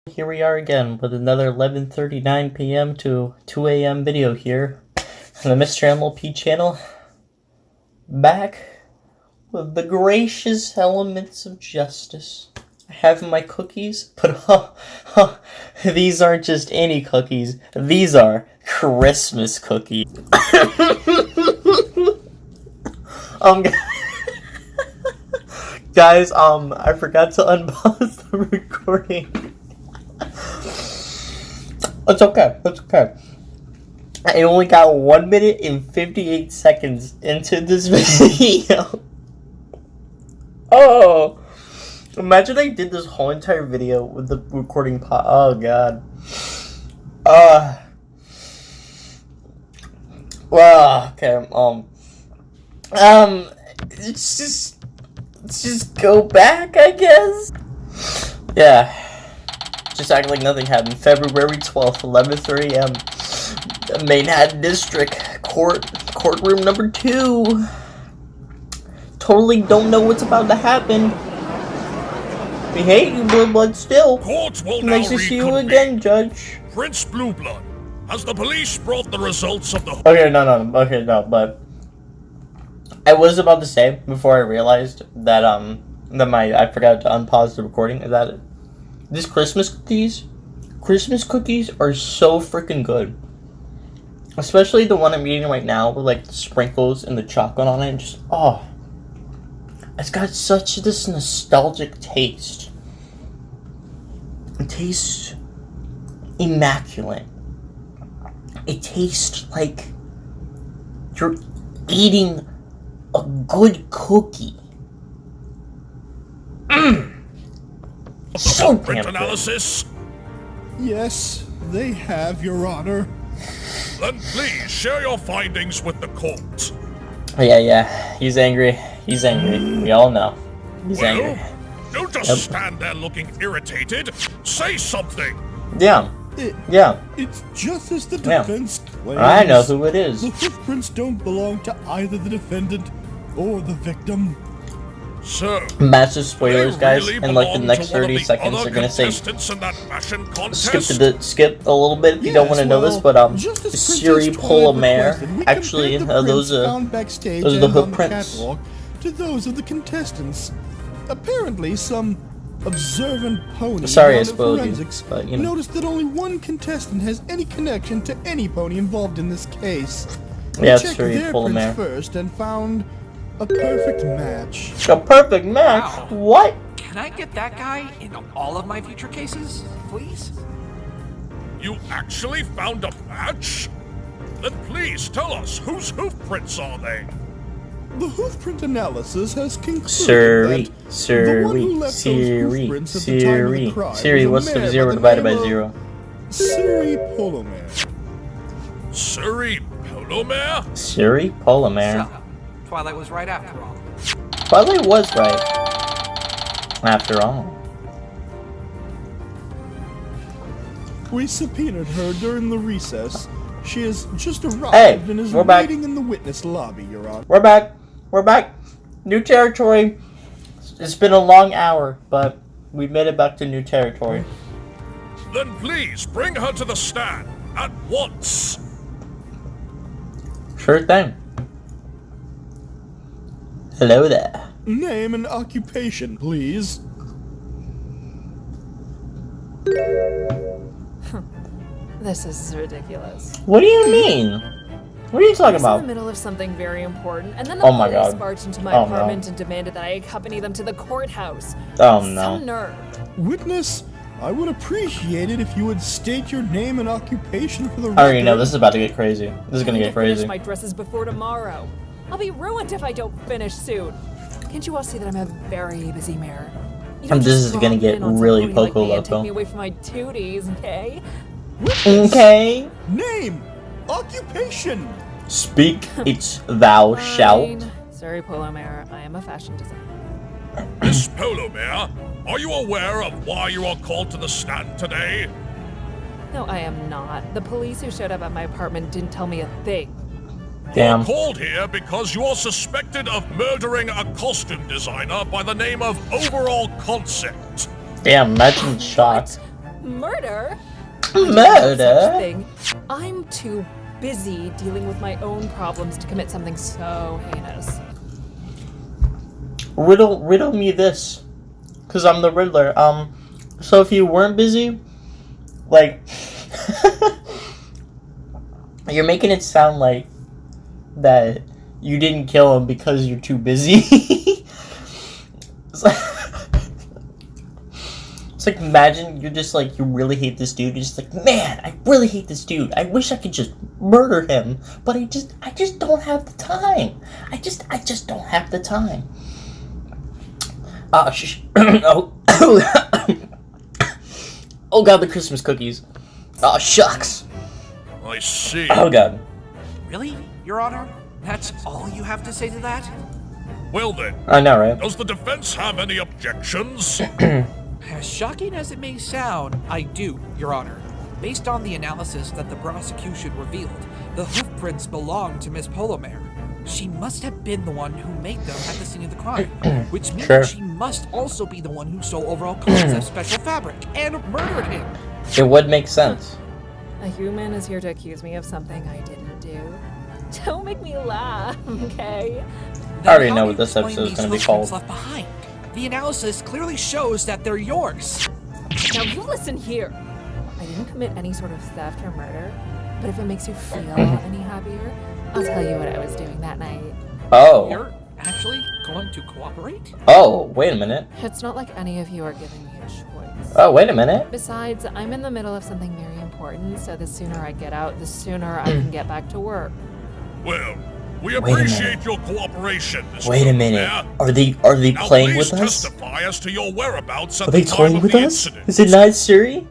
Here we are again with another 11:39 p.m. to 2 a.m. video here on the Mr. MLP channel. Back with the gracious elements of justice. I have my cookies, but these aren't just any cookies. These are Christmas cookies. Guys, I forgot to unpause the recording. It's okay. It's okay. I only got 1 minute and 58 seconds into this video. Oh, imagine I did this whole entire video with the recording pot. Oh god. Well, okay. Let's just go back, I guess. Yeah. Just act like nothing happened. February 12th, 11:30 a.m. Manhattan District courtroom number 2. Totally don't know what's about to happen. We hate you, but still. Court will Nice now to see you reconvene. again, Judge. Prince Blueblood, has the police brought the results of the... Okay, no, but I was about to say before I realized that I forgot to unpause the recording. Is that it? These Christmas cookies are so freaking good. Especially the one I'm eating right now with like the sprinkles and the chocolate on it. Just, it's got such this nostalgic taste. It tastes immaculate. It tastes like you're eating a good cookie. So print analysis? Yes, they have, Your Honor. Then please share your findings with the court. Yeah. He's angry. We all know. He's angry. Don't just stand there looking irritated. Say something. Yeah. It's just as the defense claims. I know who it is. The footprints don't belong to either the defendant or the victim. So, Massive spoilers, guys. really In like the belong next to one of 30 the seconds, other they're gonna say contestants in that fashion contest? skip a little bit if you don't want to know this, but Siri Polymere. Actually, those are the hook prints. To those of the contestants. Apparently, some observant pony Sorry, I spoiled you, forensics but you know. noticed that only one contestant has any connection to any pony involved in this case. Yeah, it's checked Siri their Polymere. prints first and found a perfect match. A perfect match? Wow. What? Can I get that guy in all of my future cases, please? You actually found a match? Then please tell us, whose hoof prints are they? The hoofprint analysis has concluded Siri, that the one who left those hoofprints at the time of the crime Siri, was what's a the man 0 by the divided by name of 0? Siri Polymere. Siri Polymere? Siri Polymere. So, Twilight was right after all. Twilight was right. After all. We subpoenaed her during the recess. She has just arrived and is we're back. waiting in the witness lobby, Your Honor. We're back. New territory. It's been a long hour, but we made it back to new territory. Then please bring her to the stand at once. Sure thing. Hello there. Name and occupation, please. This is ridiculous. What do you mean? What are you talking I was about? in the middle of something very important, and then the Oh my police God. barged into my Oh, apartment no. and demanded that I accompany them to the courthouse. Oh Some no. nerve. Witness, I would appreciate it if you would state your name and occupation for the record. I already know this is about to get crazy. This is gonna I need get to finish crazy. my dresses before tomorrow. I'll be ruined if I don't finish soon. Can't you all see that I'm a very busy mayor? You don't And this just is gonna drop get in on some really pony like Poco me and Loco. Take me away from my duties, okay? Okay. Name, occupation. Speak, it's thou shalt. Fine. Sorry, Polo Mayor. I am a fashion designer. Miss Polymere, are you aware of why you are called to the stand today? No, I am not. The police who showed up at my apartment didn't tell me a thing. Damn. You're called here because you are suspected of murdering a costume designer by the name of Overall Concept. Damn, imagine the shock. Murder? Murder? Such thing. I'm too busy dealing with my own problems to commit something so heinous. Riddle me this, cause I'm the Riddler. So if you weren't busy, like, you're making it sound like that you didn't kill him because you're too busy. It's like, imagine you're just like, you really hate this dude. You're just like, man, I really hate this dude. I wish I could just murder him, but I just don't have the time. I just don't have the time. Oh, oh god, the Christmas cookies. Oh, shucks. I see. Oh god. Really, Your Honor? That's all you have to say to that? Well then, I know, right? does the defense have any objections? As shocking as it may sound, I do, Your Honor. Based on the analysis that the prosecution revealed, the hoofprints belong to Miss Polomare. She must have been the one who made them at the scene of the crime, which means Sure. she must also be the one who stole overall colors of special fabric and murdered him. It would make sense. A human is here to accuse me of something I didn't do. Don't make me laugh, okay? I already Then know how what do you this episode is explain gonna be these called. hoofprints left behind? The analysis clearly shows that they're yours. Now you listen here. I didn't commit any sort of theft or murder, but if it makes you feel any happier, I'll tell you what I was doing that night. Oh. You're actually going to cooperate? Oh, wait a minute. It's not like any of you are giving me a choice. Oh, wait a minute. Besides, I'm in the middle of something very important, so the sooner I get out, the sooner I can get back to work. Well, we Wait a minute. appreciate your cooperation, Mr. Wait a minute. Polomare. Are they Now playing please with us? testify as to your whereabouts at Are they the time toying of with the us? incident. Is it not Siri?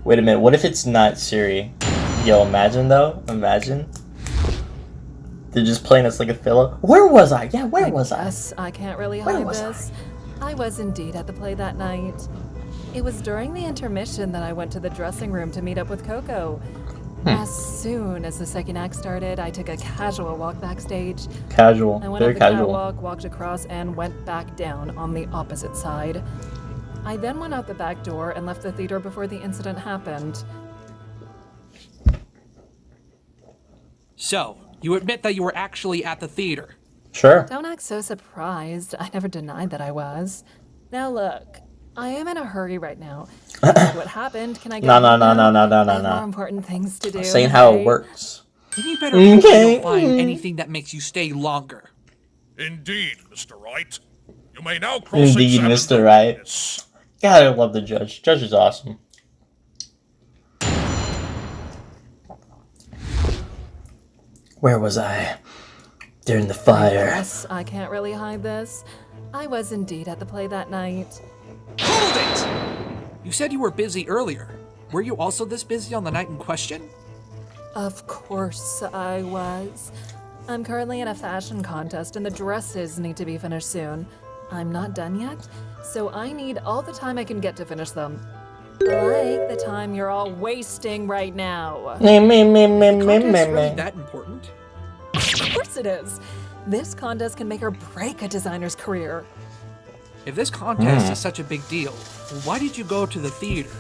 Wait a minute. What if it's not Siri? Yo, imagine though. Imagine. They're just playing us like a filler. Where was I? Yeah, where was I? Yes, I can't really Where hide was this. I was indeed at the play that night. It was during the intermission that I went to the dressing room to meet up with Coco. As soon as the second act started, I took a casual walk backstage. Casual. I went Very up the casual. catwalk, walked across, and went back down on the opposite side. I then went out the back door and left the theater before the incident happened. So, you admit that you were actually at the theater. Sure. Don't act so surprised. I never denied that I was. Now look, I am in a hurry right now. What happened? Can I get No, home no, now? no, no, no, I no, have no. more important things to do. Saying how it okay? works. Then you better hope you Okay. don't find anything that makes you stay longer. Indeed, Mr. Wright. You may now Indeed, cross-examine Mr. the Wright. witness. God, I love the judge. Judge is awesome. Where was I? During the fire. Yes, I can't really hide this. I was indeed at the play that night. Hold it! You said you were busy earlier. Were you also this busy on the night in question? Of course I was. I'm currently in a fashion contest and the dresses need to be finished soon. I'm not done yet, so I need all the time I can get to finish them. Like the time you're all wasting right now. Me, me, me, me, me, Contest me, really me. that important? Of course it is. This contest can make or break a designer's career. If this contest is such a big deal, why did you go to the theater?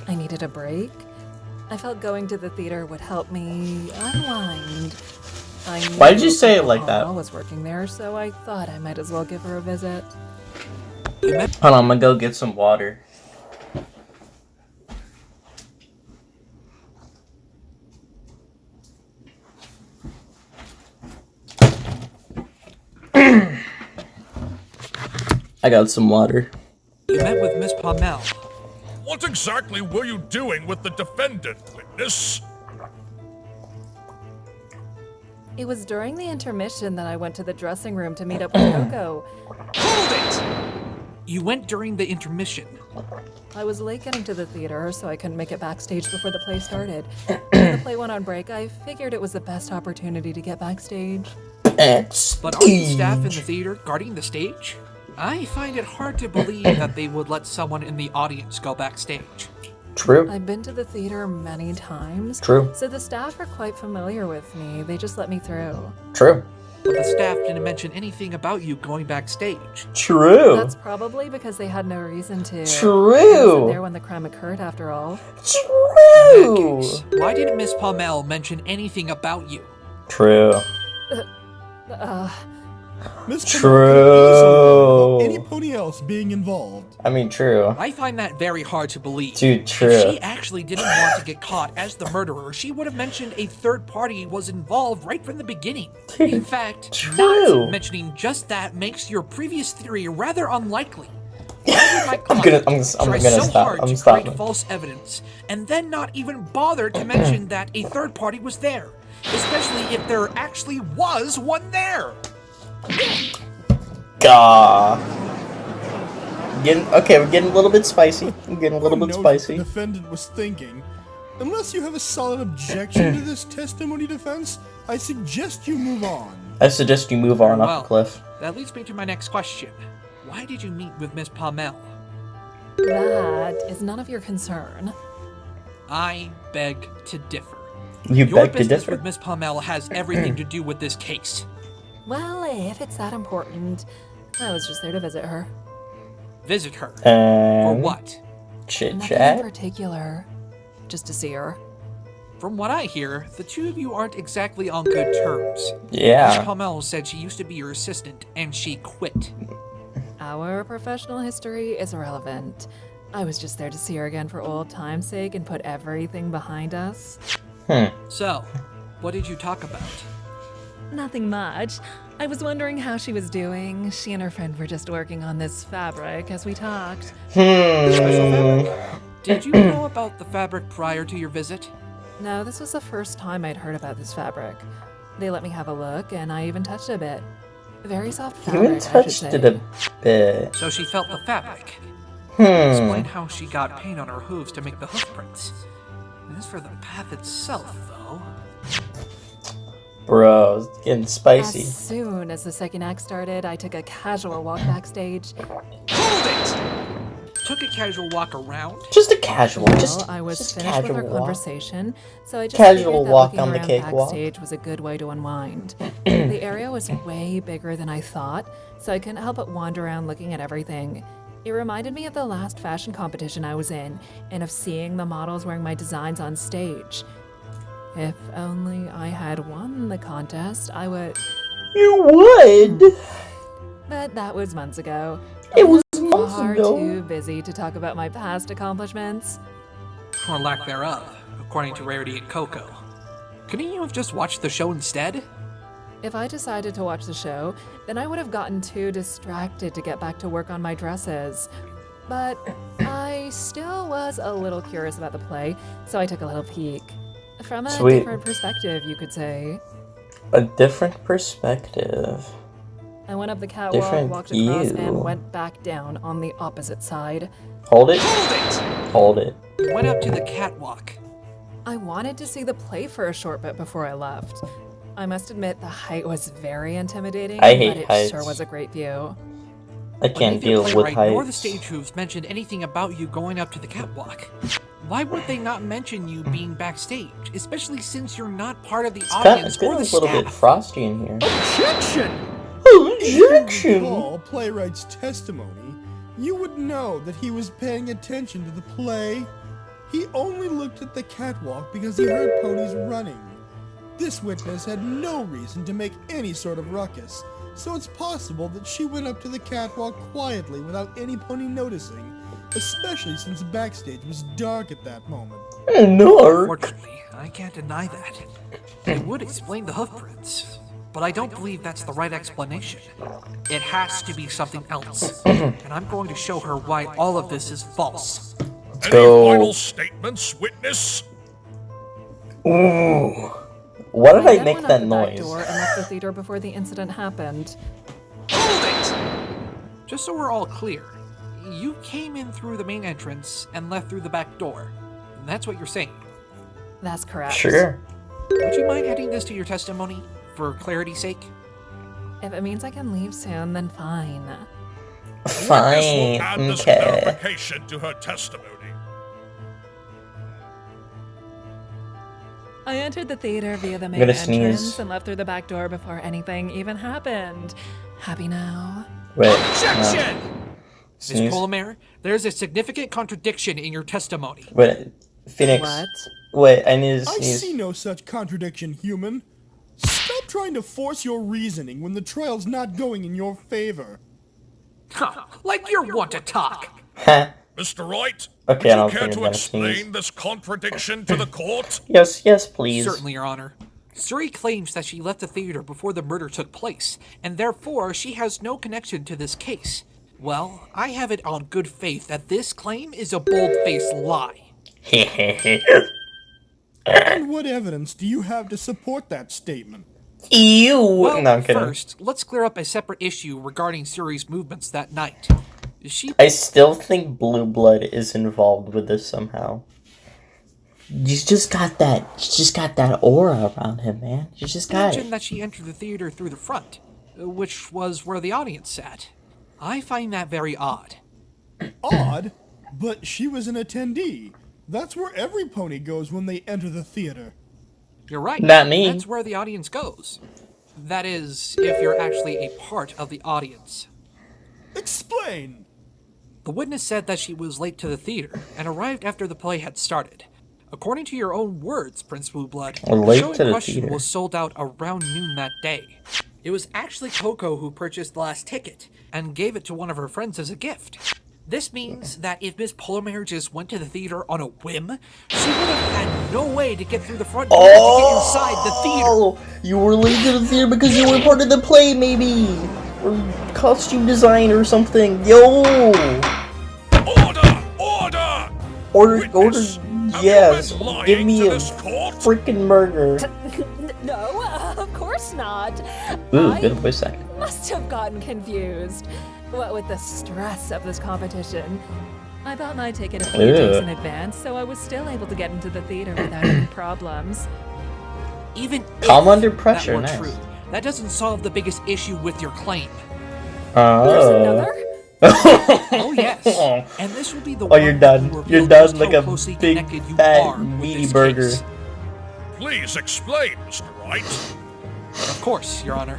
I needed a break. I felt going to the theater would help me unwind. I Why did you knew say it like that? I was working there, so I thought I might as well give her a visit. You met Hold on, I'm gonna go get some water. I got some water. with Miss Palmel. What exactly were you doing with the defendant, witness? It was during the intermission that I went to the dressing room to meet up with Coco. Hold it! You went during the intermission. I was late getting to the theater, so I couldn't make it backstage before the play started. When the play went on break, I figured it was the best opportunity to get backstage. But aren't the staff in the theater guarding the stage? I find it hard to believe that they would let someone in the audience go backstage. True. I've been to the theater many times. True. So the staff are quite familiar with me. They just let me through. True. but the staff didn't mention anything about you going backstage. True. That's probably because they had no reason to. I True. wasn't there when the crime occurred, after all. True. Why didn't Miss Palmel mention anything about you? True. Miss True. Any pony else being involved. I mean, true. I find that very hard to believe. Dude, true. If she actually didn't want to get caught as the murderer, she would have mentioned a third party was involved right from the beginning. In fact, True. not mentioning just that makes your previous theory rather unlikely. Why would my client I'm try gonna so stop. hard I'm to stopping. create false evidence and then not even bother to mention that a third party was there, especially if there actually was one there? Gah. We're getting a little bit spicy. I'm getting a little Who bit knows what spicy. the defendant was thinking. Unless you have a solid objection to this testimony defense, I suggest you move on. I suggest you move on off Well, the cliff. that leads me to my next question. Why did you meet with Miss Palmel? That is none of your concern. I beg to differ. You Your beg to business differ. with Miss Palmel has everything to do with this case. Well, if it's that important, I was just there to visit her. Visit her. For And what? chit Nothing in chat. particular. Just to see her. From what I hear, the two of you aren't exactly on good terms. Miss Yeah. Palmel said she used to be your assistant, and she quit. Our professional history is irrelevant. I was just there to see her again for old time's sake and put everything behind us. So, what did you talk about? Nothing much. I was wondering how she was doing. She and her friend were just working on this fabric as we talked. Special fabric? Did you know about the fabric prior to your visit? No, this was the first time I'd heard about this fabric. They let me have a look, and I even touched it a bit. Very soft You fabric, even I should touched say. it a bit. So she felt the fabric. Explain how she got paint on her hooves to make the hoof prints. As for the path itself, though... Bro, it's getting spicy. As soon as the second act started, I took a casual walk backstage. Hold it! Took a casual walk around? Just a casual, Well, just I was just finished with our casual walk. conversation, so I just Casual figured that walk looking on the around cakewalk. backstage was a good way to unwind. The area was way bigger than I thought, so I couldn't help but wander around looking at everything. It reminded me of the last fashion competition I was in, and of seeing the models wearing my designs on stage. If only I had won the contest, I would... You would. But that was months ago. It was I'm months far ago. too busy to talk about my past accomplishments. Or lack thereof, according to Rarity and Coco. Couldn't you have just watched the show instead? If I decided to watch the show, then I would have gotten too distracted to get back to work on my dresses. But I still was a little curious about the play, so I took a little peek. From a Sweet. different perspective, you could say. A different perspective. I went up the catwalk, Different walked across, view. and went back down on the opposite side. Hold it. Hold it. You went up to the catwalk. I wanted to see the play for a short bit before I left. I must admit the height was very intimidating, I hate but it heights. sure was a great view. I can't Neither deal with playwright nor the heights. stage hooves mentioned anything about you going up to the catwalk. Why would they not mention you being backstage, especially since you're not part of the It's audience getting or a the little bit staff? frosty in here. Objection! If you Objection! recall playwright's testimony, you would know that he was paying attention to the play. He only looked at the catwalk because he heard ponies running. This witness had no reason to make any sort of ruckus, so it's possible that she went up to the catwalk quietly without any pony noticing, especially since backstage was dark at that moment. No. Fortunately, I can't deny that. It would explain the hoof prints, but I don't believe that's the right explanation. It has to be something else, and I'm going to show her why all of this is false. Any go. final statements, witness? Ooh. Why did I then make went that out the back noise? door and left the theater before the incident happened. Just so we're all clear, you came in through the main entrance and left through the back door. And that's what you're saying. That's correct. Sure. Would you mind adding this to your testimony, for clarity's sake? If it means I can leave soon, then fine. Witness Fine. will add this Okay. clarification to her testimony. I entered the theater via the main gonna entrance sneeze. and left through the back door before anything even happened. Happy now? Wait. Objection! Miss Sneeze. Polomer, there's a significant contradiction in your testimony. Wait. Phoenix. What? Wait, I need to I sneeze. see no such contradiction, human. Stop trying to force your reasoning when the trial's not going in your favor. Huh, like you're one to talk. Mr. Wright, Okay, I would don't you care think I'm to gonna sneeze. explain this contradiction to the court? Yes, please. Certainly, Your Honor. Suri claims that she left the theater before the murder took place, and therefore she has no connection to this case. Well, I have it on good faith that this claim is a bold-faced lie. And what evidence do you have to support that statement? Ew. Well, No, I'm kidding. first, let's clear up a separate issue regarding Suri's movements that night. She I still think Blue Blood is involved with this somehow. You just got that aura around him, man. You just got mentioned it. that she entered the theater through the front, which was where the audience sat. I find that very odd. Odd, but she was an attendee. That's where every pony goes when they enter the theater. You're right. Not me. That's where the audience goes. That is, if you're actually a part of the audience. Explain! The witness said that she was late to the theater and arrived after the play had started. According to your own words, Prince Blueblood, the Late show to in the question theater. was sold out around noon that day. It was actually Coco who purchased the last ticket and gave it to one of her friends as a gift. This means that if Miss Polomer just went to the theater on a whim, she would have had no way to get through the front door to get inside the theater. Oh, you were late to the theater because you were part of the play, maybe, or costume design or something. Yo, Order! order. Witness, have you Yes, been lying give me to a this court? freaking burger. No, of course not. Ooh, I good voice acting. must have gotten confused. What with the stress of this competition. I bought my ticket a few days in advance, so I was still able to get into the theater without any problems. Even Calm if under pressure, that were nice. true, that doesn't solve the biggest issue with your claim. There's another? Oh yes, and this will be the Oh, one you're that done. will You're reveal done just like how a closely big, connected you fat, are with meaty this burger. case. Please explain, Mr. Wright. Of course, Your Honor.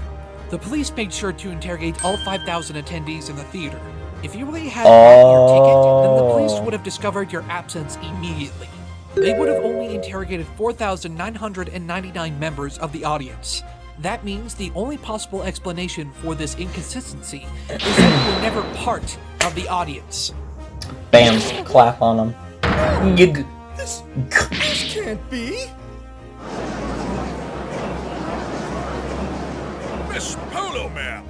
The police made sure to interrogate all 5,000 attendees in the theater. If you really had bought your ticket, then the police would have discovered your absence immediately. They would have only interrogated 4,999 members of the audience. That means the only possible explanation for this inconsistency is that you were never part of the audience. Bam, clap on him. Yig. This can't be! Miss Polomer,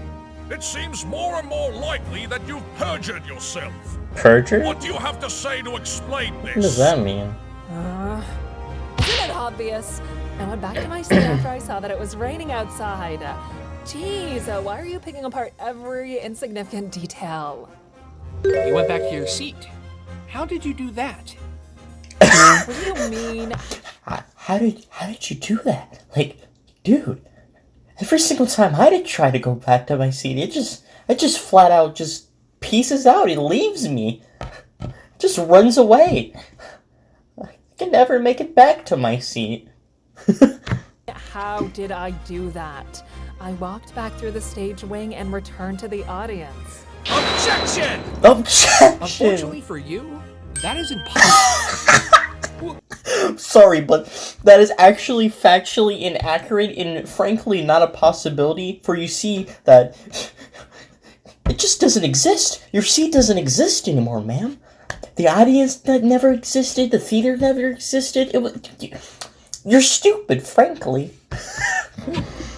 it seems more and more likely that you've perjured yourself. Perjured? What do you have to say to explain this? What does that mean? Isn't it obvious? I went back to my seat after I saw that it was raining outside. Jeez, why are you picking apart every insignificant detail? You went back to your seat. How did you do that? What do you mean? How did you do that? Like, dude, every single time I did try to go back to my seat, it just flat out just pieces out. It leaves me. Just runs away. I can never make it back to my seat. How did I do that? I walked back through the stage wing and returned to the audience. Objection! Objection! Unfortunately for you, that is impossible. Sorry, but that is actually factually inaccurate and frankly not a possibility, for you see that it just doesn't exist. Your seat doesn't exist anymore, ma'am. The audience that never existed, the theater never existed. You're stupid, frankly.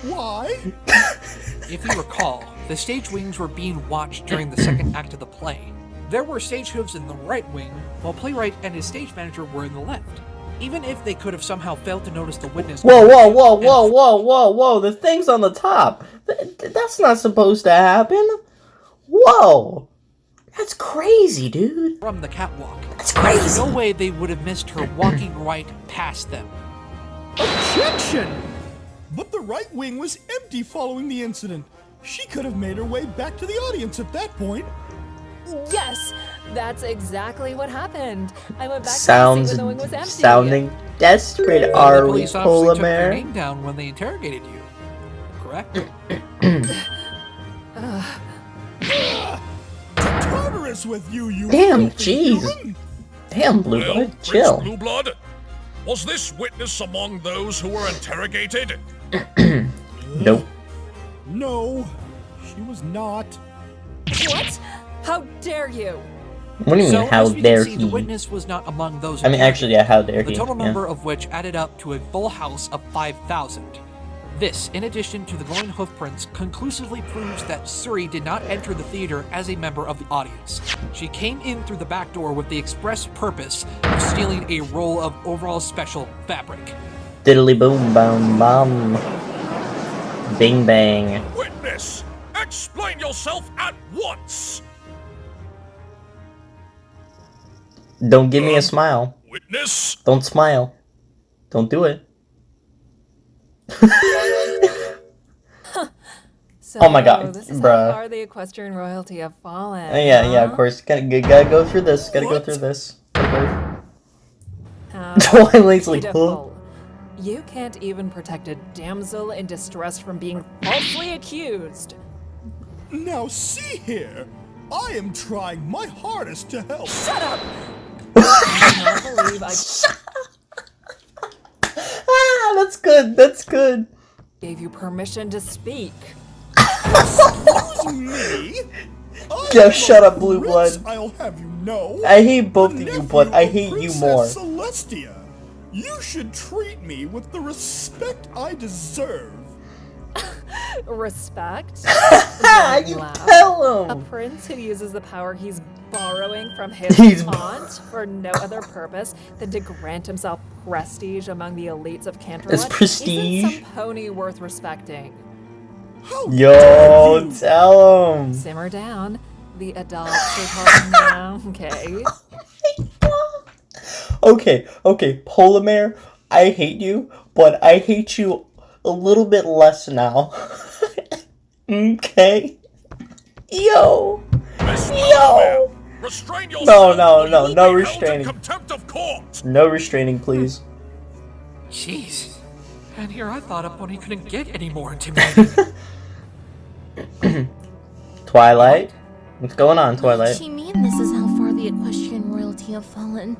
Why? If you recall, the stage wings were being watched during the second act of the play. There were stage hooves in the right wing, while playwright and his stage manager were in the left. Even if they could have somehow failed to notice the witness... Whoa, the thing's on the top. That's not supposed to happen. Whoa. That's crazy, dude. ...from the catwalk. That's crazy. There's no way they would have missed her walking right past them. Objection! But the right wing was empty following the incident. She could have made her way back to the audience at that point. Yes, That's exactly what happened. I went back Sounds to the seat when the wing was empty. sounding desperate, The are we, police obviously took your Polymer? name down when they interrogated you, correct? Tartarus with you, you Damn, filthy jeez. human. Damn, Blue Well, Blood, Prince chill. Blueblood, was this witness among those who were interrogated? Nope. No, she was not. What? How dare you? What do you So, mean, how as we dare can see, he? the witness was not among those. I mean, actually, yeah, how dare the he? total Yeah. number of which added up to a full house of 5,000. This, in addition to the glowing hoofprints, conclusively proves that Suri did not enter the theater as a member of the audience. She came in through the back door with the express purpose of stealing a roll of overall special fabric. Diddly boom, bum, bum. Bing bang. Witness, explain yourself at once! Don't give me a smile. Witness? Don't smile. Don't do it. So, Oh my God, this is bruh. how far the equestrian royalty have fallen. Yeah, of huh? course. Gotta go through this. Gotta go through this. How Twilight's like, huh? pitiful. You can't even protect a damsel in distress from being falsely accused. Now see here, I am trying my hardest to help. Shut up! I cannot believe I Ah, that's good. That's good. gave you permission to speak. Excuse me? I Yeah, am shut a up, Blue prince, Blood. I'll have you know. I hate both of you, Nephew but I of hate you Princess more. Celestia. You should treat me with the respect I deserve. Respect? Ah, Don't you laugh. tell A him. prince who uses the power he's borrowing from his He's aunt for no other purpose than to grant himself prestige among the elites of Canterlot prestige? isn't some pony worth respecting. How Yo, dare you? tell him. Simmer down. The adults are talking now, okay? Okay, Polymer, I hate you, but I hate you a little bit less now. Okay? Yo! Miss Yo! Polymer, restrain yourself! No, or you will no be held in restraining. Contempt of court! No restraining, please. Jeez. And here I thought a pony couldn't get any more intimidating. Twilight? What's going on, What Twilight? does she mean this is how far the equestrian royalty have fallen?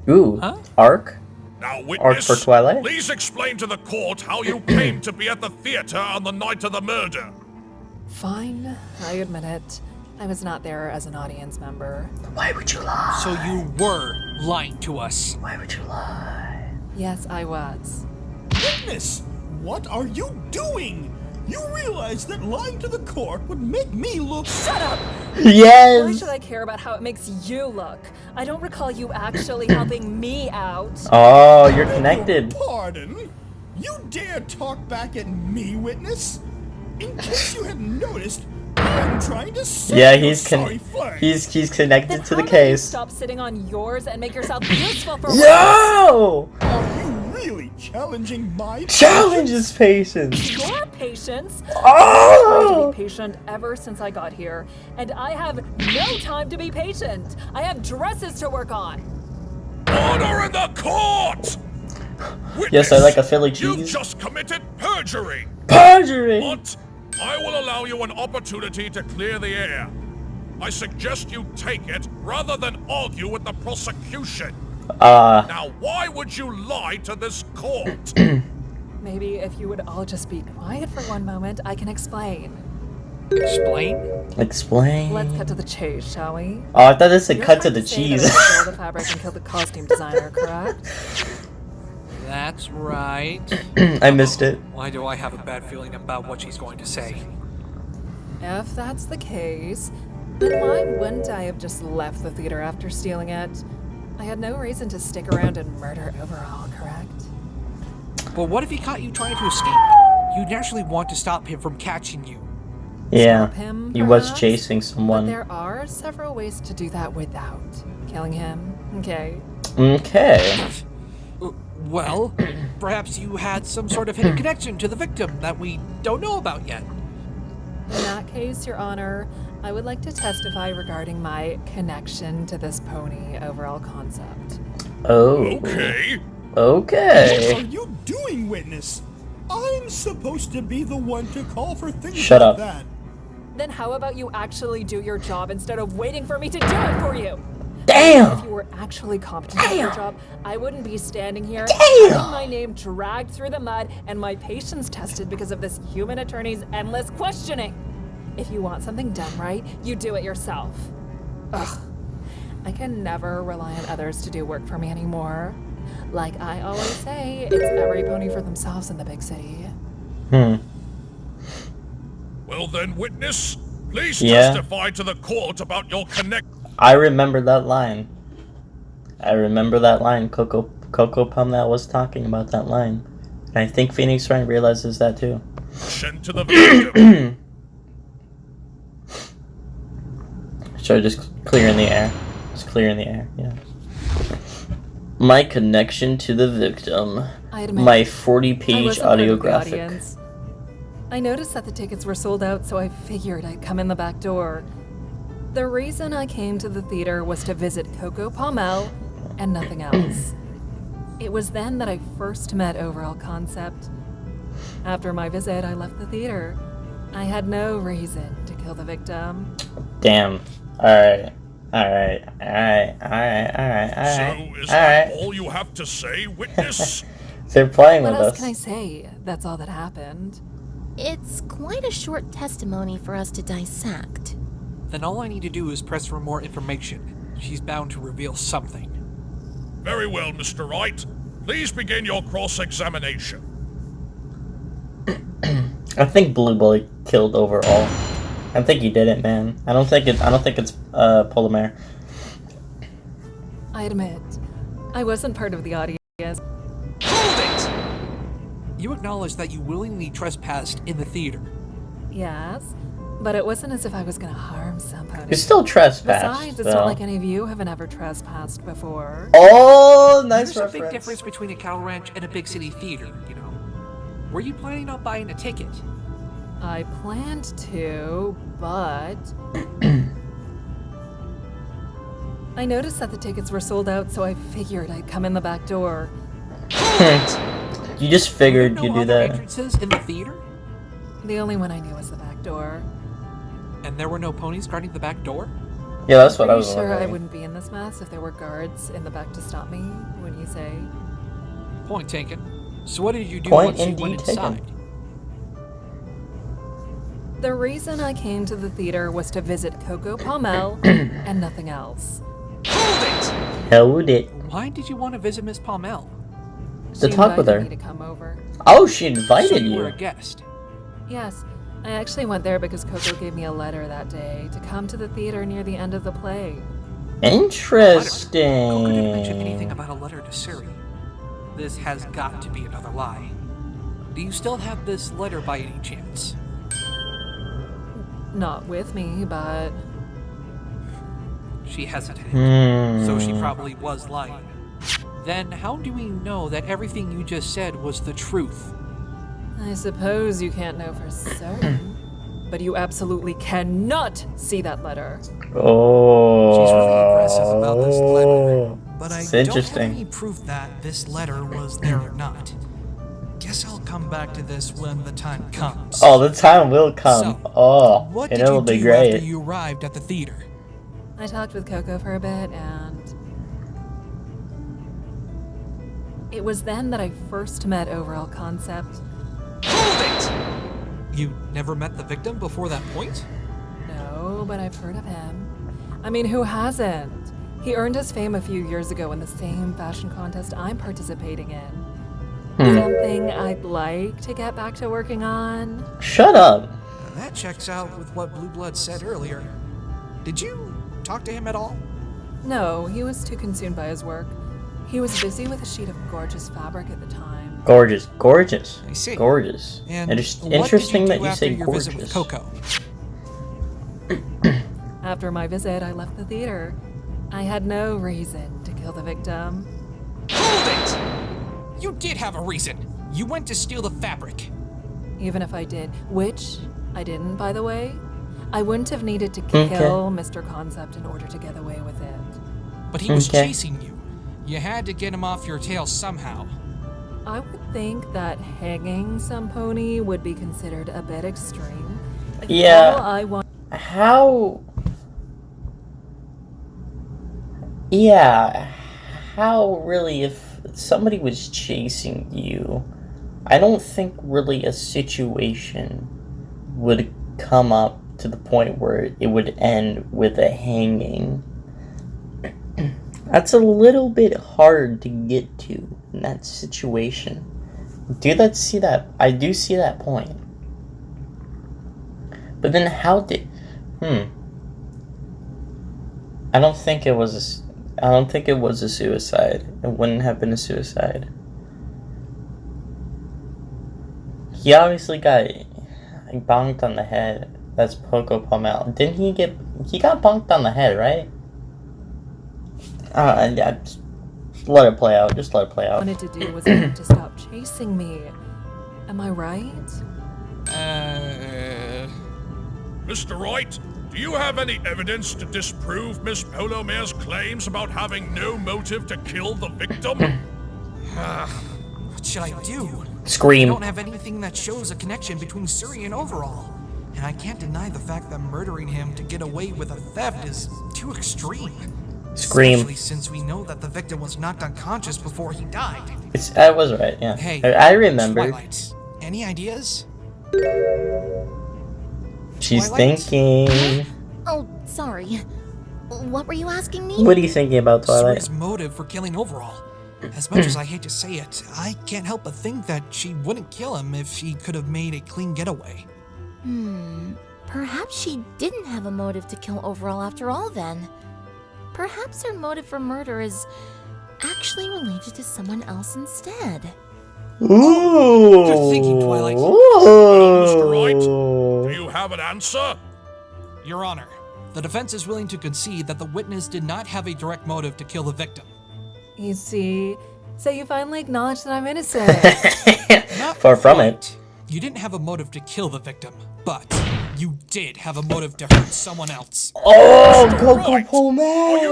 Ooh, Huh? Arc? Now, Arc witness, for Twilight? please explain to the court how you came to be at the theater on the night of the murder. Fine, I admit it. I was not there as an audience member. Why would you lie? So you were lying to us. Why would you lie? Yes, I was. Witness, what are you doing? You realize that lying to the court would make me look. Shut up! Why Yes! should I care about how it makes you look? I don't recall you actually helping me out. Oh, you're connected. Pardon? You dare talk back at me, witness? In case you hadn't noticed, I'm trying to save Yeah, your he's sorry flag. he's Then connected to how the about you case. stop sitting on yours and make yourself useful for once? Yo! Are you really challenging my Challenge his patience. Your patience? I've tried to Oh! be patient ever since I got here, and I have no time to be patient. I have dresses to work on. Order in the court! Witness, Yes, I like a Philly You've cheese. just committed perjury. Perjury! But I will allow you an opportunity to clear the air. I suggest you take it rather than argue with the prosecution. Now, why would you lie to this court? Maybe if you would all just be quiet for one moment, I can explain. Explain? Explain. Let's cut to the chase, shall we? Oh, I thought this said You're cut to trying the say that cheese. I stole the fabric and killed the costume designer, correct? That's right. I missed it. Why do I have a bad feeling about what she's going to say? If that's the case, then why wouldn't I have just left the theater after stealing it? I had no reason to stick around and murder overall, correct? But what if he caught you trying to escape? You'd naturally want to stop him from catching you. Yeah, Stop him, he was perhaps? chasing But someone. there are several ways to do that without killing him, okay? Okay. Well, perhaps you had some sort of hidden connection to the victim that we don't know about yet. In that case, Your Honor, I would like to testify regarding my connection to this pony overall concept. Oh. Okay. What Okay. are you doing, witness? I'm supposed to be the one to call for things Shut like up. that. Then how about you actually do your job instead of waiting for me to do it for you? Damn. If you were actually competent at your job, I wouldn't be standing here Damn. having my name dragged through the mud and my patience tested because of this human attorney's endless questioning. If you want something done right, you do it yourself. Ugh. I can never rely on others to do work for me anymore. Like I always say, it's every pony for themselves in the big city. Well then, witness, please Yeah. testify to the court about your connection I remember that line. Coco Pumnell was talking about that line. And I think Phoenix Wright realizes that too. to the victim. So just clear in the air. Just clear in the air, yeah. My connection to the victim. I admit, My I 40-page wasn't part of the audiographic. audience. I noticed that the tickets were sold out, so I figured I'd come in the back door. The reason I came to the theater was to visit Coco Palmel and nothing else. It was then that I first met Overall Concept. After my visit, I left the theater. I had no reason to kill the victim. Damn. Alright. So is that all you have to say, witness? They're playing What with else us. can I say? That's all that happened. It's quite a short testimony for us to dissect. Then all I need to do is press for more information. She's bound to reveal something. Very well, Mr. Wright. Please begin your cross-examination. I think Blue Bully killed overall. I think he did it, man. I don't think it's Polar Mare. I admit, I wasn't part of the audience. Hold it! You acknowledge that you willingly trespassed in the theater. Yes, but it wasn't as if I was gonna harm somebody. You still trespassed. Besides, it's though. not like any of you have ever trespassed before. Oh, nice There's a reference. big difference between a cattle ranch and a big city theater, you know. Were you planning on buying a ticket? I planned to, but... I noticed that the tickets were sold out, so I figured I'd come in the back door. You just figured No you'd do other that. entrances in the theater? The only one I knew was the back door. And there were no ponies guarding the back door? Yeah, that's what I Are you was sure I wondering. wouldn't be in this mess if there were guards in the back to stop me, wouldn't you say? Point taken. So what did you do Point once you went indeed taken. inside? The reason I came to the theater was to visit Coco Palmel and nothing else. Hold it! Held it. Why did you want to visit Miss Palmel? To She talk with invited her. me to come over. Oh, she So invited you were you. a guest. Yes, I actually went there because Coco gave me a letter that day to come to the theater near the end of the play. Interesting. Coco didn't mention anything about a letter to Siri. This has got to be another lie. Do you still have this letter by any chance? Not with me, but She hesitated. Hmm. So she probably was lying. Then how do we know that everything you just said was the truth? I suppose you can't know for certain. But you absolutely cannot see that letter. Oh. She's really aggressive about this letter, but I It's don't have interesting. any proof that this letter was there or not. Guess I'll come back to this when the time comes. Oh, the time will come. So, Oh, what and did it'll you be do great. after you arrived at the theater? I talked with Coco for a bit, and it was then that I first met Overall Concept. Hold it! You never met the victim before that point? No, but I've heard of him. I mean, who hasn't? He earned his fame a few years ago in the same fashion contest I'm participating in. Something I'd like to get back to working on. Shut up. That checks out with what Blue Blood said earlier. Did you talk to him at all? No, he was too consumed by his work. He was busy with a sheet of gorgeous fabric at the time. Gorgeous, gorgeous, I see. gorgeous. And Interesting what did you that do you after say your gorgeous. visit with Coco? After my visit, I left the theater. I had no reason to kill the victim. Hold it! You did have a reason. You went to steal the fabric. Even if I did, which I didn't, by the way, I wouldn't have needed to kill Mr. Concept in order to get away with it. But he was chasing you. You had to get him off your tail somehow. I would think that hanging some pony would be considered a bit extreme. Yeah. All I want. How? Yeah. How really, if somebody was chasing you, I don't think really a situation would come up to the point where it would end with a hanging. That's a little bit hard to get to in that situation. I do see that point. But then how did... I don't think it was a suicide. It wouldn't have been a suicide. He obviously got bonked on the head. That's Coco Pommel. Didn't he get... He got bonked on the head, right? Yeah, just let it play out. Just let it play out. What I wanted to do was get him to stop chasing me. Am I right? Mr. Wright, do you have any evidence to disprove Miss Polomare's claims about having no motive to kill the victim? What should I do? Scream. I don't have anything that shows a connection between Suri and Overall. And I can't deny the fact that murdering him to get away with a theft is too extreme. Scream. Especially since we know that the victim was knocked unconscious before he died. I was right, yeah. Hey, I remember. Twilight, any ideas? She's Twilight? thinking. Oh, sorry. What were you asking me? What are you thinking about, Twilight? Suri's motive for killing Overall. As much as I hate to say it, I can't help but think that she wouldn't kill him if she could have made a clean getaway. Perhaps she didn't have a motive to kill Overall after all, then. Perhaps her motive for murder is actually related to someone else instead. Ooh. Good thinking, Twilight. Mr. Wright, do you have an answer? Your Honor, the defense is willing to concede that the witness did not have a direct motive to kill the victim. You see, so you finally acknowledge that I'm innocent. Not Far from quite. it. You didn't have a motive to kill the victim, but you did have a motive to hurt someone else. Oh, Mr. Coco Wright, Are you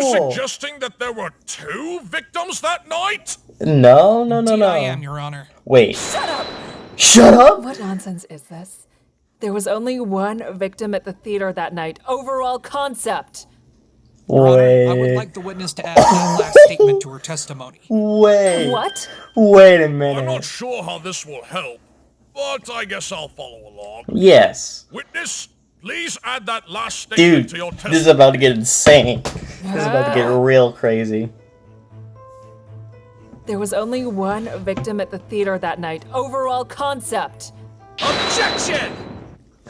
Pommel. suggesting that there were 2 victims that night? No. I am, Your Honor. Wait. Shut up. What nonsense is this? There was only one victim at the theater that night. Overall concept. Your Honor, Wait. I would like the witness to add that last statement to her testimony. Wait. What? Wait a I'm not minute. sure how this will help, but I guess I'll follow along. Yes. Witness, please add that last statement Dude, to your this is testimony. about to get insane. This is about to get real crazy. There was only one victim at the theater that night. Overall concept. Objection!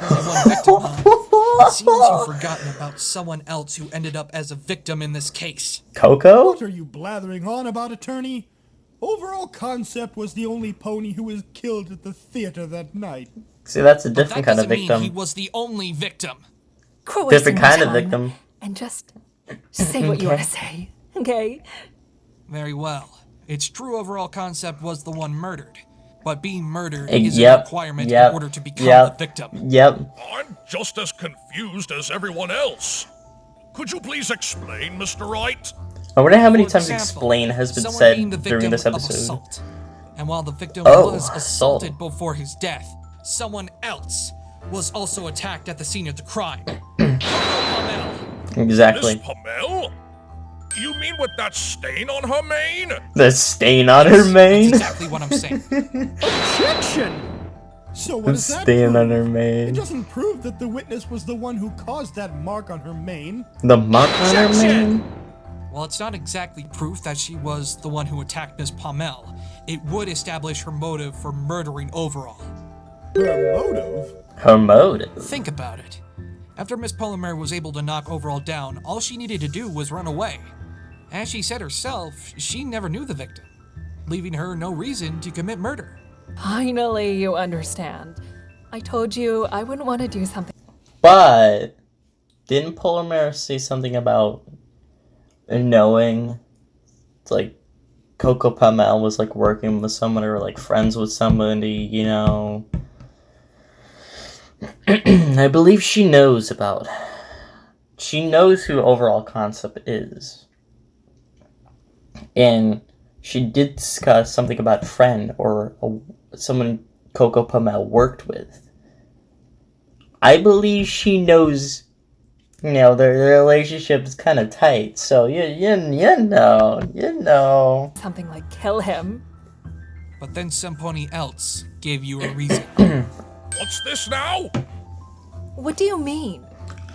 Only one victim, huh? It seems you've forgotten about someone else who ended up as a victim in this case. Coco? What are you blathering on about, attorney? Overall Concept was the only pony who was killed at the theater that night. See, that's a That different kind of doesn't mean he victim. was the only victim. Quit Different wasting my kind of time victim. And just say what you want to say, okay? Very well. It's true Overall Concept was the one murdered. But being murdered is a Yep. requirement Yep. in order to become Yep. the victim. Yep. I'm just as confused as everyone else. Could you please explain, Mr. Wright? I wonder how many For times example, explain has been someone said being the during victim this of episode. assault. And while the victim Oh, was assault. assaulted before his death, someone else was also attacked at the scene of the crime. Coco Pommel. Exactly. Miss Pommel? You mean with that stain on her mane? The stain on her mane? That's exactly what I'm saying. Objection! So what The does that stain prove? on her It mane. doesn't prove that the witness was the one who caused that mark on her mane. The mark on her Objection! mane? While it's not exactly proof that she was the one who attacked Miss Pommel, it would establish her motive for murdering Overall. Her motive? Her motive. Think about it. After Miss Polymere was able to knock Overall down, all she needed to do was run away. As she said herself, she never knew the victim, leaving her no reason to commit murder. Finally, you understand. I told you I wouldn't want to do something. But didn't Polar say something about knowing, it's like Coco Pommel was like working with someone or like friends with somebody, you know? I believe she knows about. She knows who Overall Concept is. And she did discuss something about a friend or someone Coco Pomel worked with. I believe she knows, their relationship is kind of tight. So, you know. Something like kill him. But then somebody else gave you a reason. What's this now? What do you mean?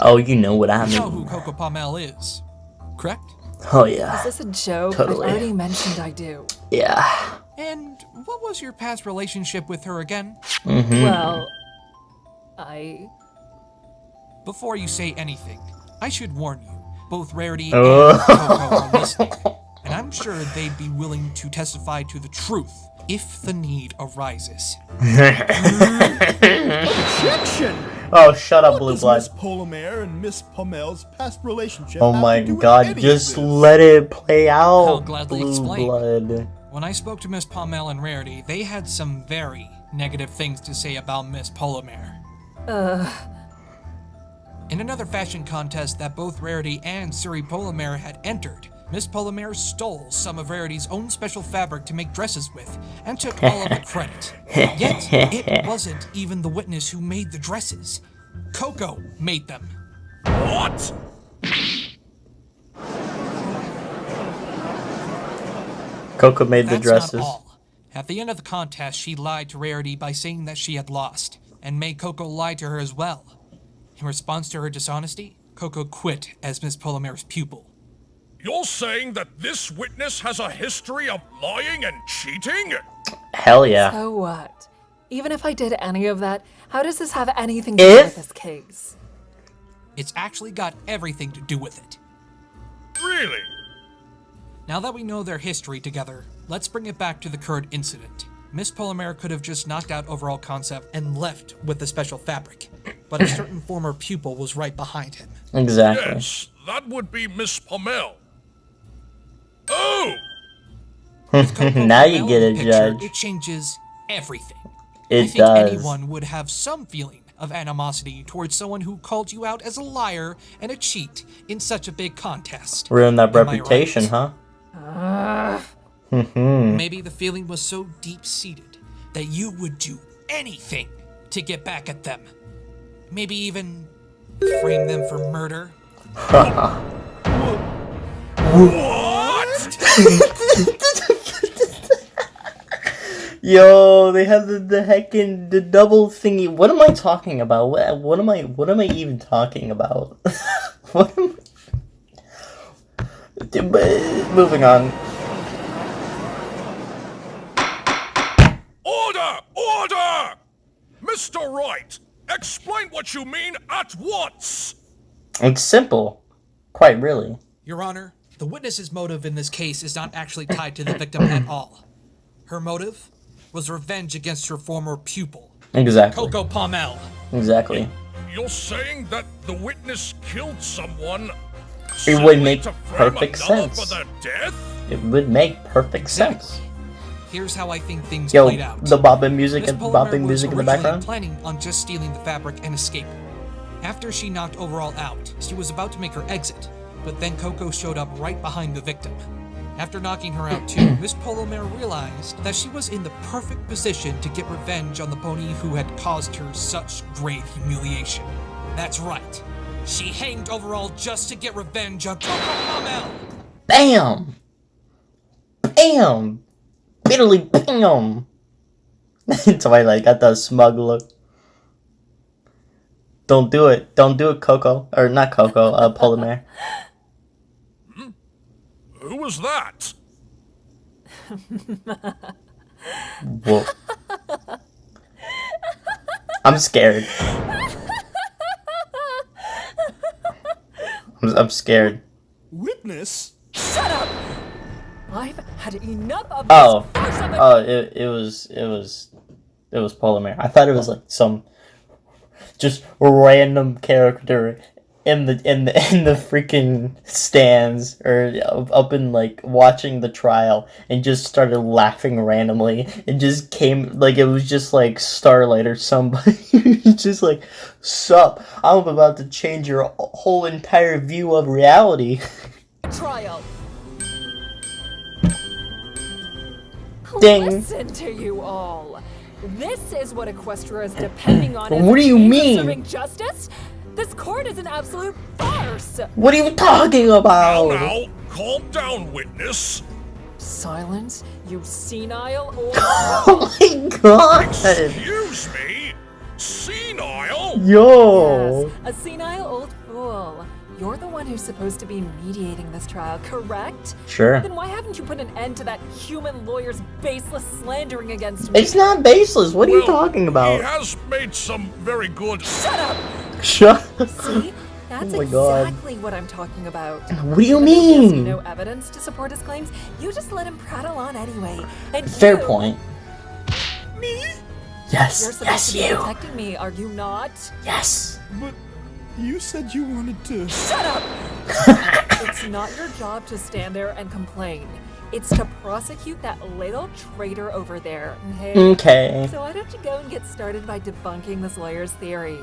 Oh, you know what I You know who mean. Coco Pomel is, correct? Oh, yeah. Is this a joke? Totally. I've already mentioned I do. Yeah. And what was your past relationship with her again? Well, Before you say anything, I should warn you, both Rarity and Coco are listening, and I'm sure they'd be willing to testify to the truth if the need arises. Objection! Oh, shut up, What Blue does Blood. Miss Polomare and Miss Pomel's past relationship Oh have my to do with god, any of just this? let it play out. I'll gladly Blue explain. Blood. When I spoke to Miss Pomel and Rarity, they had some very negative things to say about Miss Polomare. In another fashion contest that both Rarity and Suri Polomare had entered, Miss Polomare stole some of Rarity's own special fabric to make dresses with, and took all of the credit. Yet, it wasn't even the witness who made the dresses. Coco made them. What? Coco made the That's dresses. not all. At the end of the contest, she lied to Rarity by saying that she had lost, and made Coco lie to her as well. In response to her dishonesty, Coco quit as Miss Polomare's pupil. You're saying that this witness has a history of lying and cheating? Hell yeah. so what? Even if I did any of that, how does this have anything to do with this case? It's actually got everything to do with it. Really? Now that we know their history together, let's bring it back to the current incident. Miss Polomare could have just knocked out Overall Concept and left with the special fabric, but a certain former pupil was right behind him. Exactly. Yes, that would be Miss Pomel. Oh! With Coco Now you Pomel get in it, the picture, Judge. It changes everything. I It think does. anyone would have some feeling of animosity towards someone who called you out as a liar and a cheat in such a big contest. Ruin that Am I reputation, right? huh? Maybe the feeling was so deep-seated that you would do anything to get back at them. Maybe even frame them for murder. What? Yo, they have the heckin' the double thingy. What am I talking about? What am I even talking about? What am moving on. Order! Order! Mr. Wright, explain what you mean at once! It's simple. Quite really. Your Honor, the witness's motive in this case is not actually tied to the victim at all. Her motive was revenge against her former pupil, Exactly. Coco Pomel. Exactly. You're saying that the witness killed someone It would simply make to frame perfect another sense. for their death? It would make perfect sense. Exactly. Here's how I think things Yo, played out. the bopping music Miss and Polomare bopping was music in the originally background. planning on just stealing the fabric and escaping. After she knocked Overall out, she was about to make her exit, but then Coco showed up right behind the victim. After knocking her out too, Miss Polomare realized that she was in the perfect position to get revenge on the pony who had caused her such grave humiliation. That's right. She hanged Overall just to get revenge on Coco Pomel. Bam! Bam! Literally bam! Twilight got that smug look. Don't do it. Don't do it, Coco. Or not Coco, Polymere. Who was that? Whoa. I'm scared. I'm scared. Witness? I've had enough of Oh. this farce of a- Oh, it was Polymere. I thought it was like some just random character in the freaking stands or up in like watching the trial and just started laughing randomly. It just came like it was just like Starlight or somebody. Just like, sup, I'm about to change your whole entire view of reality. Trial. Ding. Listen to you all. This is what Equestria is depending on. What do you mean? Serving justice? This court is an absolute farce. What are you talking about? Now, calm down, witness. Silence, you senile old. Oh my god! Excuse me? Senile? Yo! Yes, a senile old fool. You're the one who's supposed to be mediating this trial, correct? Sure. Then why haven't you put an end to that human lawyer's baseless slandering against me? It's not baseless. What are you talking about? He has made some very good. Shut up! Shut up. See? That's Oh my God. exactly what I'm talking about. What do you Even though he has mean? no evidence to support his claims, you just let him prattle on anyway. And Fair you, point. Me? You're Yes. supposed Yes, to be you. protecting me, are you not? Yes. But you said you wanted to. Shut up! It's not your job to stand there and complain. It's to prosecute that little traitor over there, okay? Okay. So why don't you go and get started by debunking this lawyer's theory?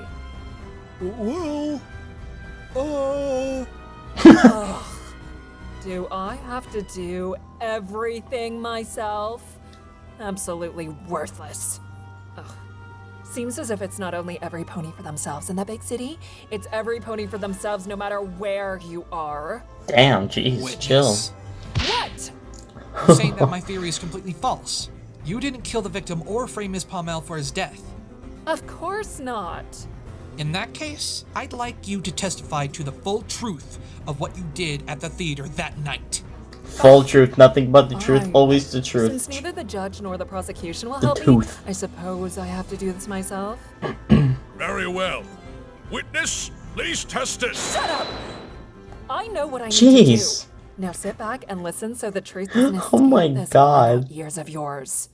Well, Ugh. Do I have to do everything myself? Absolutely worthless. Ugh. Seems as if it's not only every pony for themselves in that big city, it's every pony for themselves no matter where you are. Damn, jeez, chill. Witness. What? You're saying that my theory is completely false. You didn't kill the victim or frame Ms. Palmel for his death. Of course not. In that case, I'd like you to testify to the full truth of what you did at the theater that night. Full truth, nothing but the truth, Fine. always the truth. Since neither the judge nor the prosecution will The help tooth. me, I suppose I have to do this myself. Very well. Witness, please test it. Shut up! I know what I need Jeez. to do. Now sit back and listen so the truth doesn't escape Oh my this God. little ears of yours.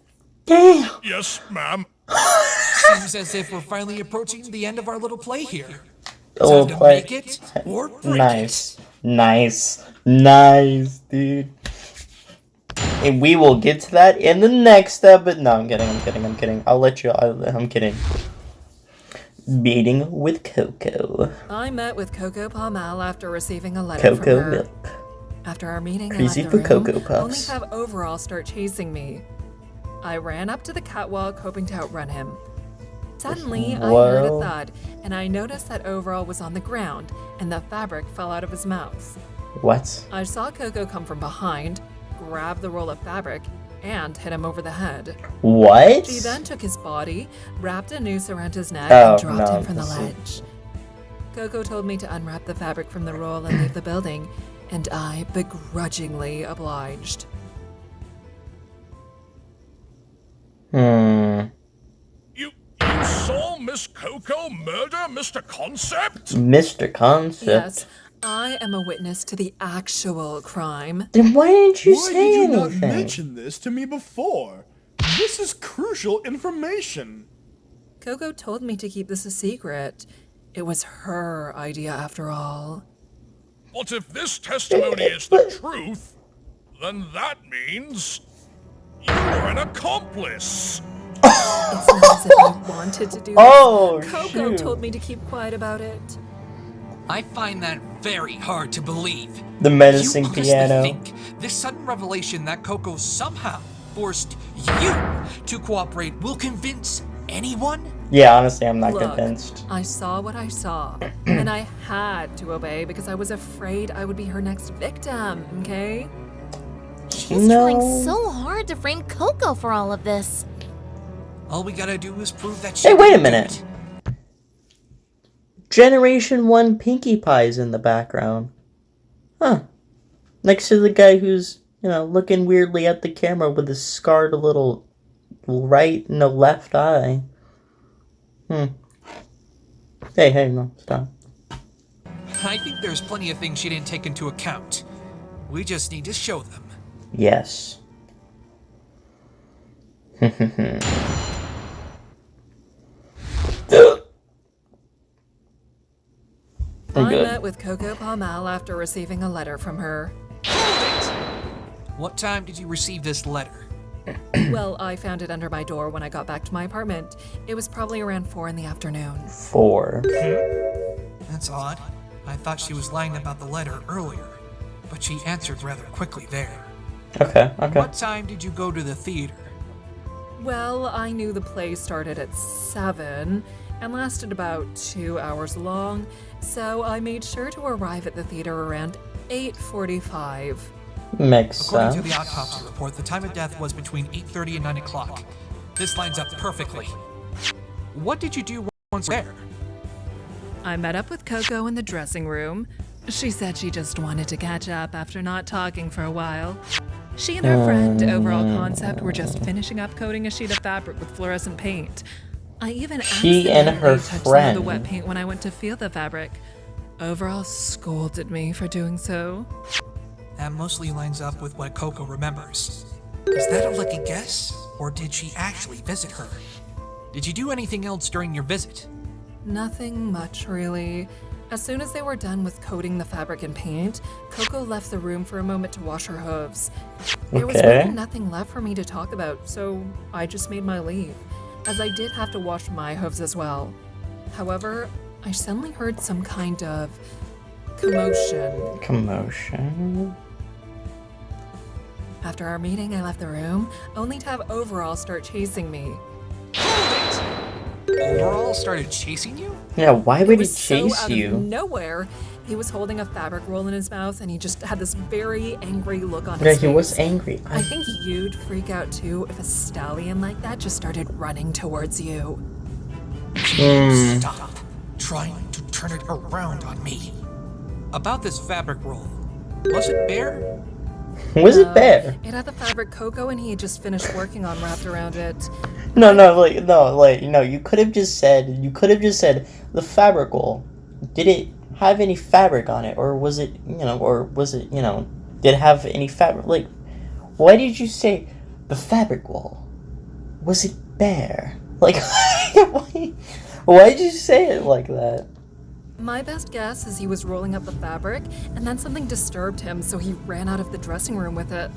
Damn. Yes, ma'am. Seems as if we're finally approaching the end of our little play here. A little Time to play. make it or break Nice. Nice. Nice, dude. And we will get to that in the next step, but no, I'm kidding. I'll let you, I'm kidding. Meeting with Coco. I met with Coco Palmel after receiving a letter from Coco her. milk. After our meeting, Crazy I left for the room, Cocoa only Puffs. to have Overall start chasing me. I ran up to the catwalk, hoping to outrun him. Suddenly, I heard Whoa. a thud, and I noticed that Overall was on the ground, and the fabric fell out of his mouth. What? I saw Coco come from behind, grab the roll of fabric, and hit him over the head. What? She then took his body, wrapped a noose around his neck, Oh, and dropped no, him from the this is- ledge. Coco told me to unwrap the fabric from the roll and leave the building, and I begrudgingly obliged. You saw Miss Coco murder Mr. Concept? Mr. Concept. Yes, I am a witness to the actual crime. Then why didn't you why say did you anything? not mention this to me before? This is crucial information. Coco told me to keep this a secret. It was her idea after all. But if this testimony is the truth, then that means you're an accomplice. It's not as if I wanted to do this. Oh, Coco shoot. told me to keep quiet about it. I find that very hard to believe. The menacing You honestly piano. think this sudden revelation that Coco somehow forced you to cooperate will convince anyone? Yeah, honestly, I'm not Look, convinced. I saw what I saw, and I had to obey because I was afraid I would be her next victim, okay? She's trying so hard to frame Coco for all of this. All we gotta do is prove that she Hey, wait a didn't do minute. it. Generation 1 Pinkie Pie's in the background. Huh. Next to the guy who's, looking weirdly at the camera with his scarred little right and a left eye. Hey, no, stop. I think there's plenty of things she didn't take into account. We just need to show them. Yes. I Good. met with Coco Palmel after receiving a letter from her. What time did you receive this letter? Well, I found it under my door when I got back to my apartment. It was probably around 4 in the afternoon. 4. That's odd. I thought she was lying about the letter earlier, but she answered rather quickly there. Okay. What time did you go to the theater? Well, I knew the play started at 7 and lasted about 2 hours long, so I made sure to arrive at the theater around 8:45. Makes According sense. to the autopsy report, the time of death was between 8:30 and 9 o'clock. This lines up perfectly. What did you do once there? I met up with Coco in the dressing room. She said she just wanted to catch up after not talking for a while. She and her friend, Overall Concept, were just finishing up coating a sheet of fabric with fluorescent paint. I even She and her accidentally touched some of the friend. wet paint when I went to feel the fabric. Overall scolded me for doing so. That mostly lines up with what Coco remembers. Is that a lucky guess, or did she actually visit her? Did you do anything else during your visit? Nothing much, really. As soon as they were done with coating the fabric in paint, Coco left the room for a moment to wash her hooves. There was Okay. really nothing left for me to talk about, so I just made my leave, as I did have to wash my hooves as well. However, I suddenly heard some kind of commotion. Commotion. After our meeting, I left the room, only to have Overall start chasing me. Overall started chasing you? Yeah, why would he was so chase out you? of nowhere. He was holding a fabric roll in his mouth, and he just had this very angry look on Yeah, his face. he was angry. I think you'd freak out too if a stallion like that just started running towards you. Stop trying to turn it around on me. About this fabric roll, was it bare? Was it there? It had the fabric Coco and he had just finished working on wrapped around it. No, you could have just said, the fabric roll. Did it have any fabric on it, or was it, did it have any fabric? Like, why did you say the fabric roll? Was it bare? Like, why did you say it like that? My best guess is he was rolling up the fabric, and then something disturbed him, so he ran out of the dressing room with it.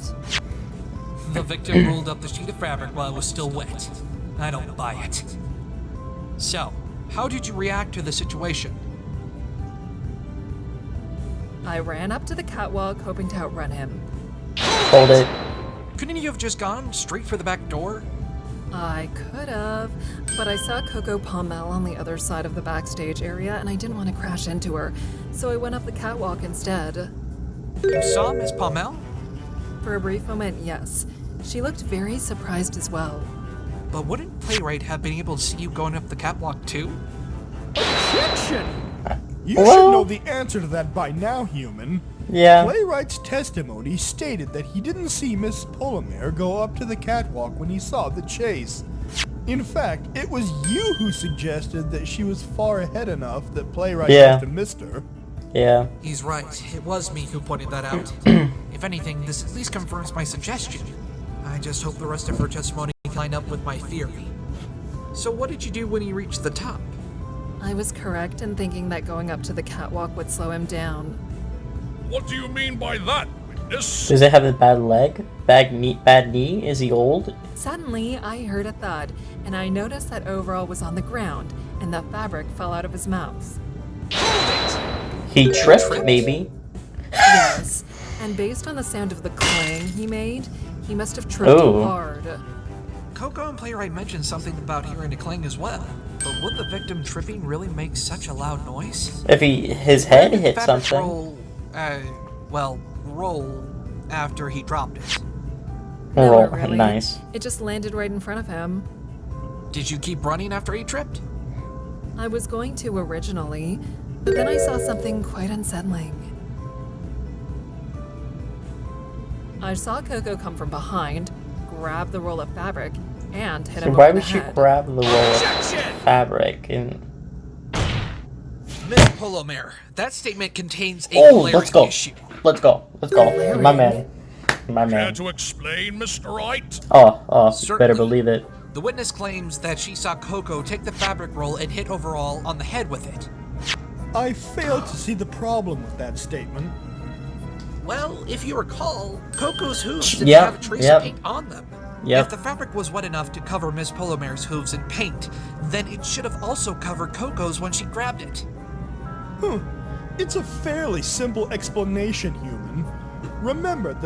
The victim rolled up the sheet of fabric while it was still wet. I don't buy it. So, how did you react to the situation? I ran up to the catwalk, hoping to outrun him. Hold it. Couldn't you have just gone straight for the back door? I could have, but I saw Coco Palmel on the other side of the backstage area, and I didn't want to crash into her, so I went up the catwalk instead. You saw Miss Palmel? For a brief moment, yes. She looked very surprised as well. But wouldn't Playwright have been able to see you going up the catwalk too? Objection! You Well- should know the answer to that by now, human. Yeah. Playwright's testimony stated that he didn't see Miss Polymere go up to the catwalk when he saw the chase. In fact, it was you who suggested that she was far ahead enough that Playwright Yeah. must have missed her. Yeah. He's right. It was me who pointed that out. If anything, this at least confirms my suggestion. I just hope the rest of her testimony can line up with my theory. So what did you do when you reached the top? I was correct in thinking that going up to the catwalk would slow him down. What do you mean by that, witness? Does it have a bad leg? Bad knee? Is he old? Suddenly, I heard a thud, and I noticed that Overall was on the ground, and the fabric fell out of his mouth. He tripped, maybe. Yes, and based on the sound of the clang he made, he must have tripped Ooh. hard. Coco and Playwright mentioned something about hearing a clang as well. But would the victim tripping really make such a loud noise? If his head Where did hit fabric something. roll after he dropped it. No, Roll. really. Nice. It just landed right in front of him. Did you keep running after he tripped? I was going to originally, but then I saw something quite unsettling. I saw Coco come from behind, grab the roll of fabric, and hit So him why over the would you head. grab the roll of fabric and... Miss Polomere, that statement contains a Oh, glaring let's go. issue. Let's go. My man. My Care man. to explain, Mr. Wright? Oh, you better Certainly. believe it. The witness claims that she saw Coco take the fabric roll and hit Overall on the head with it. I fail to see the problem with that statement. Well, if you recall, Coco's hooves didn't Yep, have a trace yep. of paint on them. Yep. If the fabric was wet enough to cover Miss Polomare's hooves in paint, then it should have also covered Coco's when she grabbed it. It's a fairly simple explanation, human. Remember that